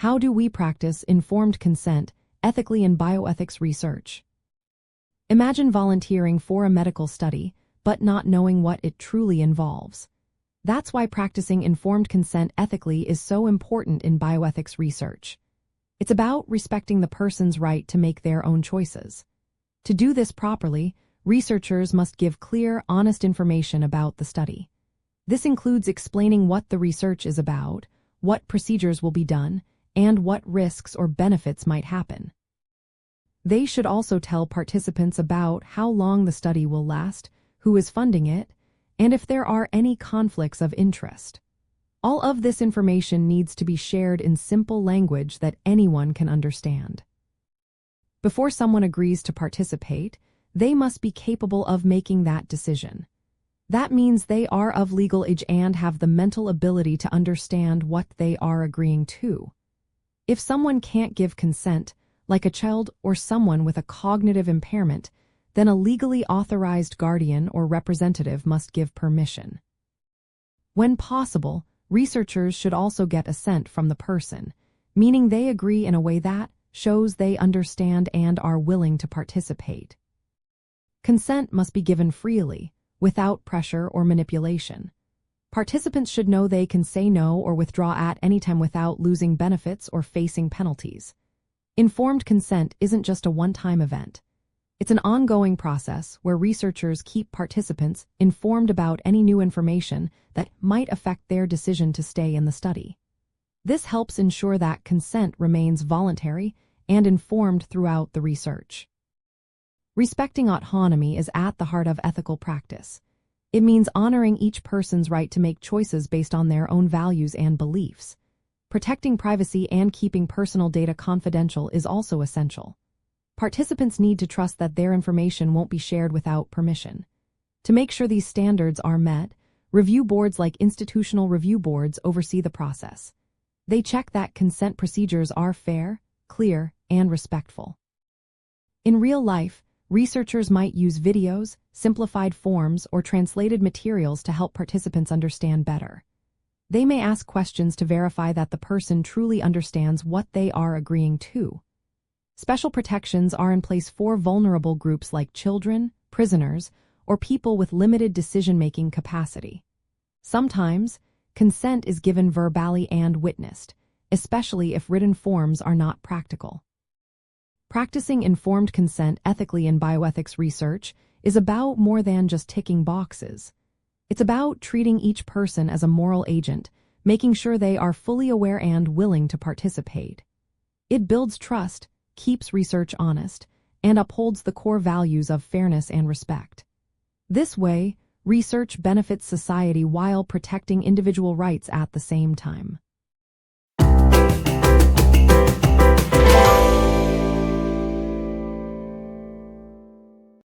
How do we practice informed consent ethically in bioethics research? Imagine volunteering for a medical study, but not knowing what it truly involves. That's why practicing informed consent ethically is so important in bioethics research. It's about respecting the person's right to make their own choices. To do this properly, researchers must give clear, honest information about the study. This includes explaining what the research is about, what procedures will be done, and what risks or benefits might happen. They should also tell participants about how long the study will last, who is funding it, and if there are any conflicts of interest. All of this information needs to be shared in simple language that anyone can understand. Before someone agrees to participate, they must be capable of making that decision. That means they are of legal age and have the mental ability to understand what they are agreeing to. If someone can't give consent, like a child or someone with a cognitive impairment, then a legally authorized guardian or representative must give permission. When possible, researchers should also get assent from the person, meaning they agree in a way that shows they understand and are willing to participate. Consent must be given freely, without pressure or manipulation. Participants should know they can say no or withdraw at any time without losing benefits or facing penalties. Informed consent isn't just a one-time event. It's an ongoing process where researchers keep participants informed about any new information that might affect their decision to stay in the study. This helps ensure that consent remains voluntary and informed throughout the research. Respecting autonomy is at the heart of ethical practice. It means honoring each person's right to make choices based on their own values and beliefs. Protecting privacy and keeping personal data confidential is also essential. Participants need to trust that their information won't be shared without permission. To make sure these standards are met, review boards like institutional review boards oversee the process. They check that consent procedures are fair, clear, and respectful. In real life, researchers might use videos, simplified forms, or translated materials to help participants understand better. They may ask questions to verify that the person truly understands what they are agreeing to. Special protections are in place for vulnerable groups like children, prisoners, or people with limited decision-making capacity. Sometimes, consent is given verbally and witnessed, especially if written forms are not practical. Practicing informed consent ethically in bioethics research is about more than just ticking boxes. It's about treating each person as a moral agent, making sure they are fully aware and willing to participate. It builds trust, keeps research honest, and upholds the core values of fairness and respect. This way, research benefits society while protecting individual rights at the same time.